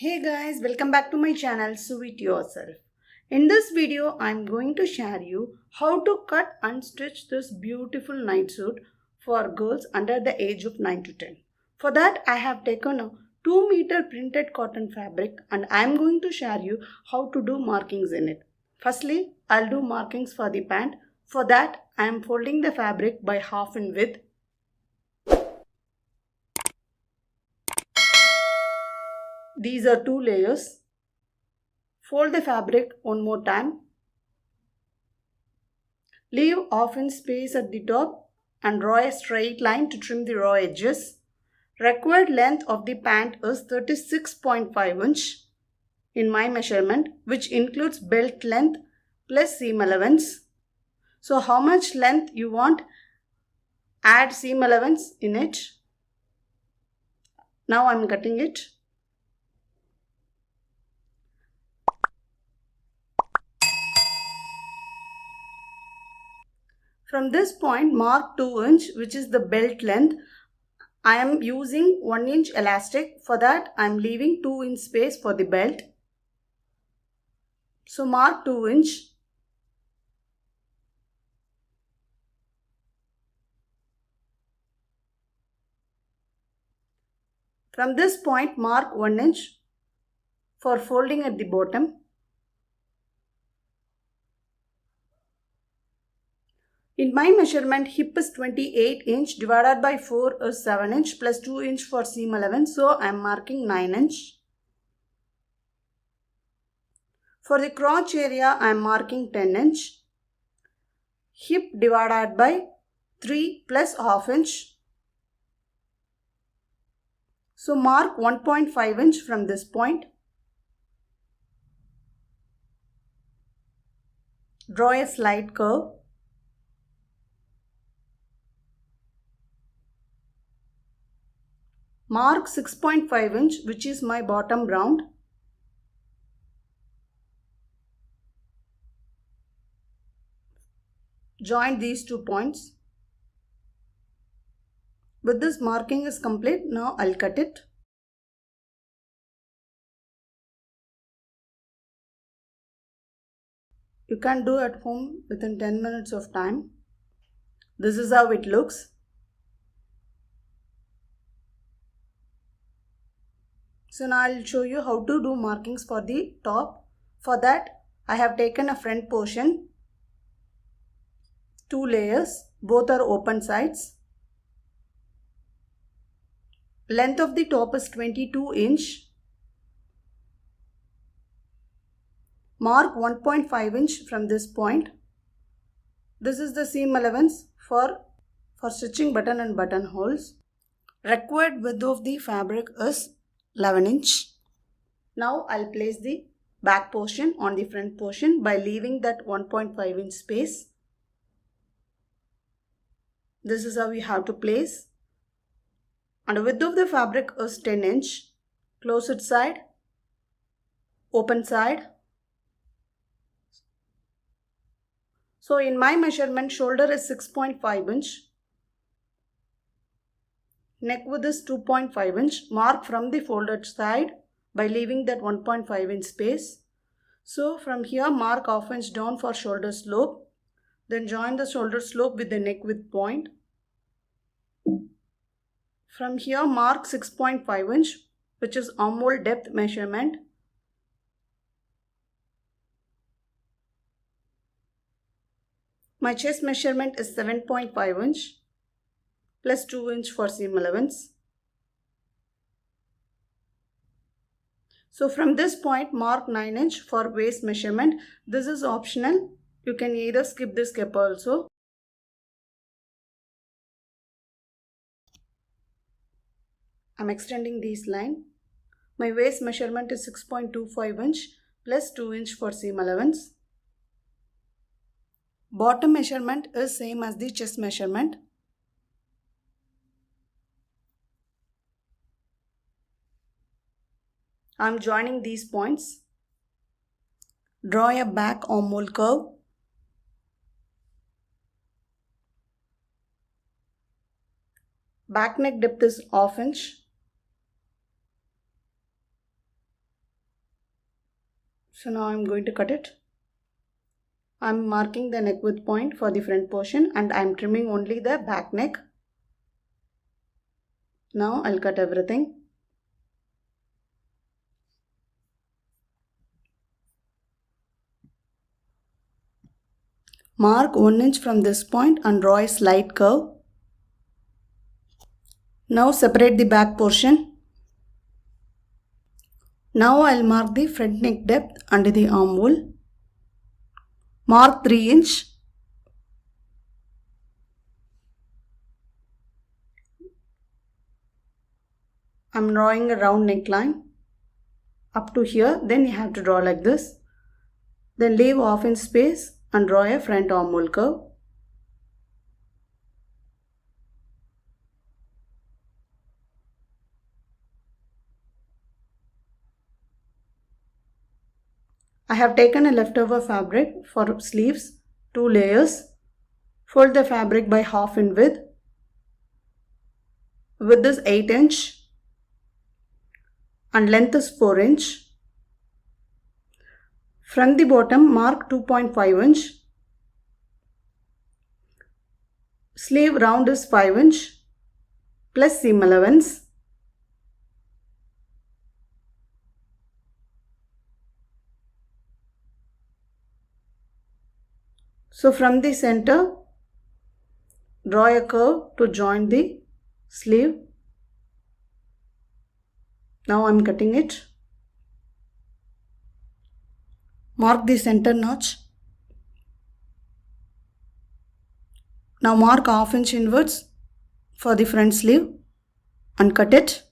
Hey guys, welcome back to my channel Sweet Yourself. In this video, I'm going to share you how to cut and stitch this beautiful night suit for girls under the age of 9 to 10. For that, I have taken a 2-meter printed cotton fabric and I'm going to share you how to do markings in it. Firstly, I'll do markings for the pant. For that, I am folding the fabric by half in width. These are 2 layers. Fold the fabric one more time. Leave half inch space at the top and draw a straight line to trim the raw edges. Required length of the pant is 36.5 inch in my measurement, which includes belt length plus seam allowance. So how much length you want, add seam allowance in it. Now I am cutting it. From this point, mark 2 inch, which is the belt length. I am using 1 inch elastic. For that, I am leaving 2 inch space for the belt. So mark 2 inch. From this point, mark 1 inch for folding at the bottom. In my measurement, hip is 28 inch divided by 4 is 7 inch plus 2 inch for seam allowance. So I am marking 9 inch. For the crotch area, I am marking 10 inch. Hip divided by 3 plus half inch. So mark 1.5 inch from this point. Draw a slight curve. Mark 6.5 inch, which is my bottom round. Join these 2 points. With this marking is complete, now I'll cut it. You can do at home within 10 minutes of time. This is how it looks. So now I'll show you how to do markings for the top. For that, I have taken a front portion, 2 layers, both are open sides. Length of the top is 22 inch. Mark 1.5 inch from this point. This is the seam allowance for stitching button and buttonholes. Required width of the fabric is 11 inch. Now I'll place the back portion on the front portion by leaving that 1.5 inch space. This is how we have to place. And the width of the fabric is 10 inch. Closed side, open side. So in my measurement, shoulder is 6.5 inch. Neck width is 2.5 inch. Mark from the folded side by leaving that 1.5 inch space. So from here, mark half inch down for shoulder slope. Then join the shoulder slope with the neck width point. From here, mark 6.5 inch, which is armhole depth measurement. My chest measurement is 7.5 inch plus 2 inch for seam allowance. So from this point, mark 9 inch for waist measurement. This is optional. You can either skip this step also. I'm extending this line. My waist measurement is 6.25 inch plus 2 inch for seam allowance. Bottom measurement is same as the chest measurement. I'm joining these points. Draw a back armhole curve. Back neck depth is half inch. So now I'm going to cut it. I'm marking the neck width point for the front portion and I'm trimming only the back neck. Now I'll cut everything. Mark 1 inch from this point and draw a slight curve. Now separate the back portion. Now I'll mark the front neck depth under the armhole. Mark 3 inch. I'm drawing a round neckline up to here. Then you have to draw like this. Then leave half inch space and draw a front armhole curve. I have taken a leftover fabric for sleeves, 2 layers. Fold the fabric by half in width. Width is 8 inch and length is 4 inch. From the bottom, mark 2.5 inch. Sleeve round is 5 inch plus seam allowance. So from the center, draw a curve to join the sleeve. Now I'm cutting it. Mark the center notch. Now mark half inch inwards for the front sleeve and cut it.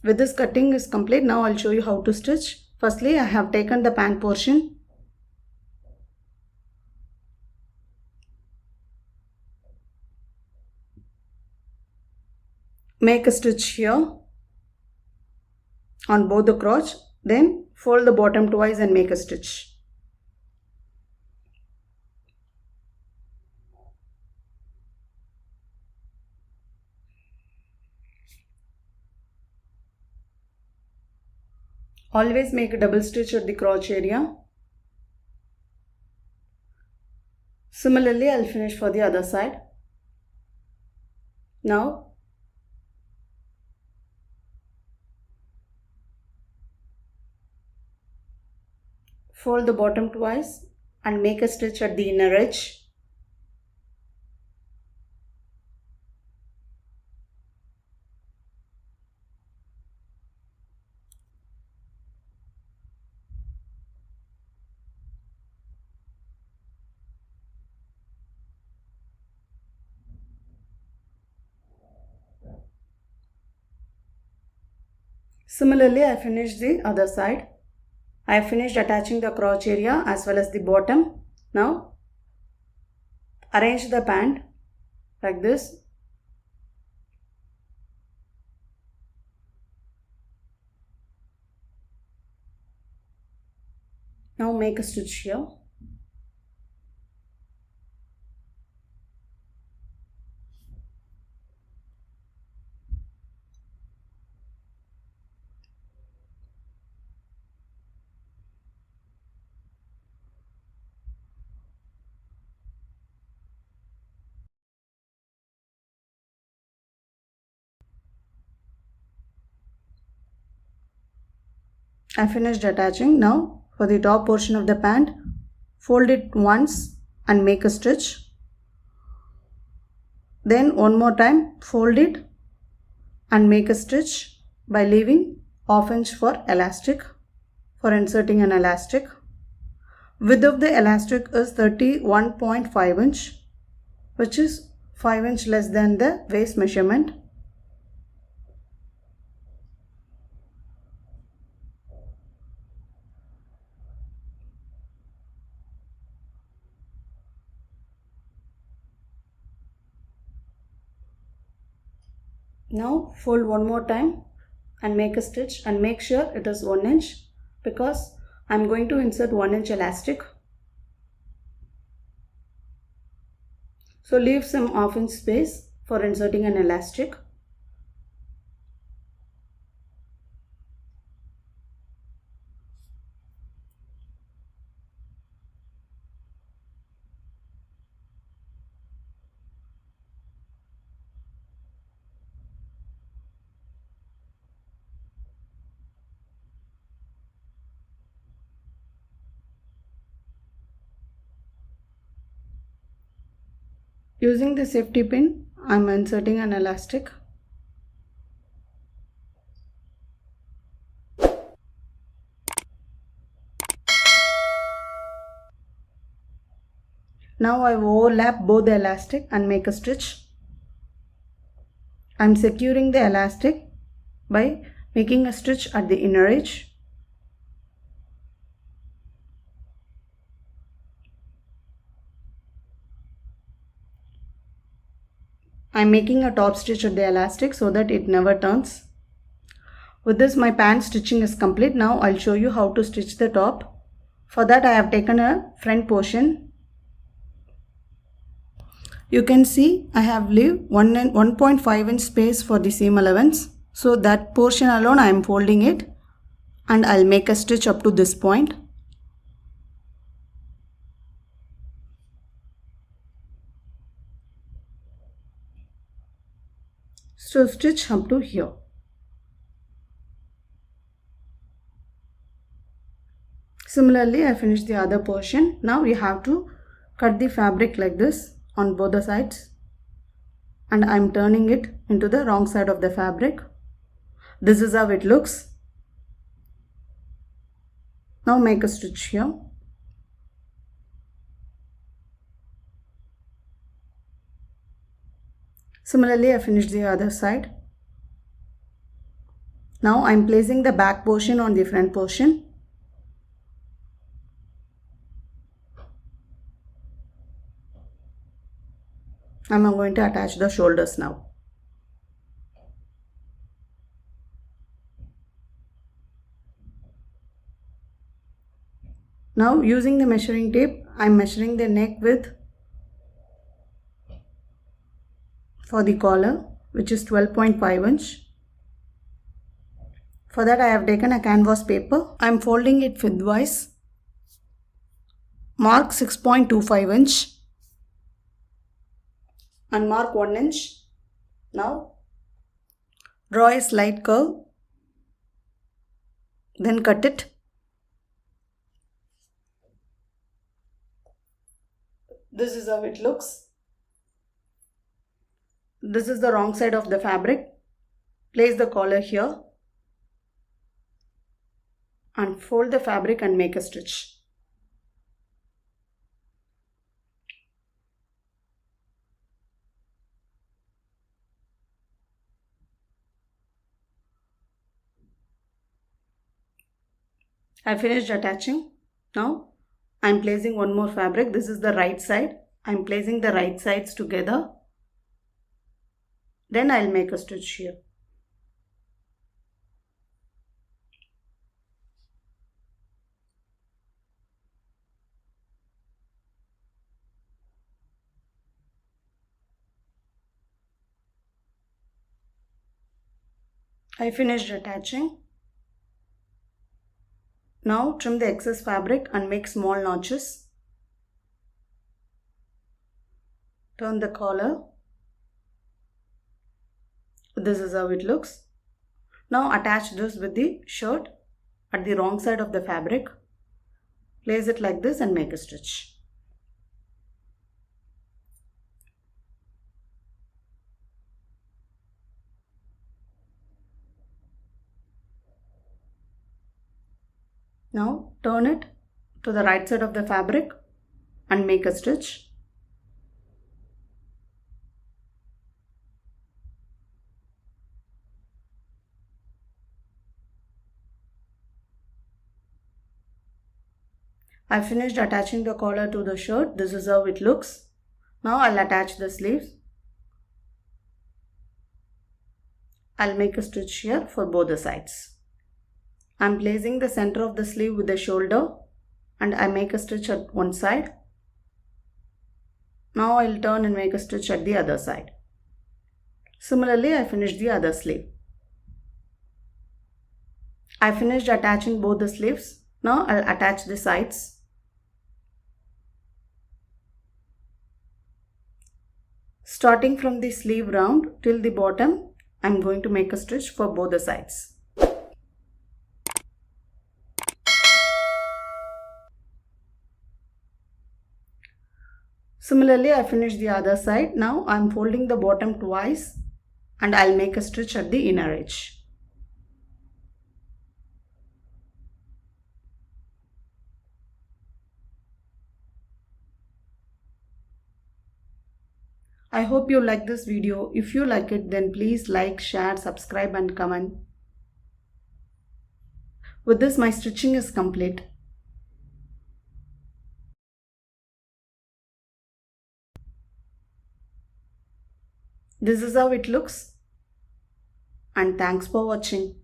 With this cutting is complete, now I'll show you how to stitch. Firstly, I have taken the pant portion. Make a stitch here on both the crotch. Then fold the bottom twice and make a stitch. Always make a double stitch at the crotch area. Similarly, I'll finish for the other side. Now, fold the bottom twice and make a stitch at the inner edge. Similarly, I finished the other side. I have finished attaching the crotch area as well as the bottom. Now, arrange the pant like this. Now make a stitch here. I finished attaching. Now for the top portion of the pant, fold it once and make a stitch. Then one more time fold it and make a stitch by leaving half inch for elastic, for inserting an elastic. Width of the elastic is 31.5 inch, which is 5 inch less than the waist measurement. Now fold one more time and make a stitch and make sure it is 1 inch because I am going to insert 1 inch elastic. So leave some half inch space for inserting an elastic. Using the safety pin, I am inserting an elastic. Now I overlap both the elastic and make a stitch. I am securing the elastic by making a stitch at the inner edge. I am making a top stitch at the elastic so that it never turns. With this, my pant stitching is complete. Now I'll show you how to stitch the top. For that, I have taken a front portion. You can see I have left 1.5 inch space for the seam allowance. So that portion alone I am folding it and I'll make a stitch up to this point. So stitch up to here. Similarly, I finished the other portion. Now you have to cut the fabric like this on both the sides. And I am turning it into the wrong side of the fabric. This is how it looks. Now make a stitch here. Similarly, I finished the other side. Now I am placing the back portion on the front portion. I am going to attach the shoulders now. Now using the measuring tape, I am measuring the neck width for the collar, which is 12.5 inch. For that I have taken a canvas paper. I am folding it widthwise. Mark 6.25 inch. And mark 1 inch. Now draw a slight curve, then cut it. This is how it looks. This is the wrong side of the fabric. Place the collar here and fold the fabric and make a stitch. I finished attaching. Now I am placing one more fabric. This is the right side. I am placing the right sides together. Then I will make a stitch here. I finished attaching. Now trim the excess fabric and make small notches. Turn the collar. This is how it looks. Now attach this with the shirt at the wrong side of the fabric. Place it like this and make a stitch. Now turn it to the right side of the fabric and make a stitch. I finished attaching the collar to the shirt. This is how it looks. Now I'll attach the sleeves. I'll make a stitch here for both the sides. I'm placing the center of the sleeve with the shoulder and I make a stitch at one side. Now I'll turn and make a stitch at the other side. Similarly, I finished the other sleeve. I finished attaching both the sleeves. Now I'll attach the sides. Starting from the sleeve round till the bottom, I'm going to make a stitch for both the sides. Similarly, I finished the other side. Now I'm folding the bottom twice and I'll make a stitch at the inner edge. I hope you like this video. If you like it, then please like, share, subscribe and comment. With this, my stitching is complete. This is how it looks. And thanks for watching.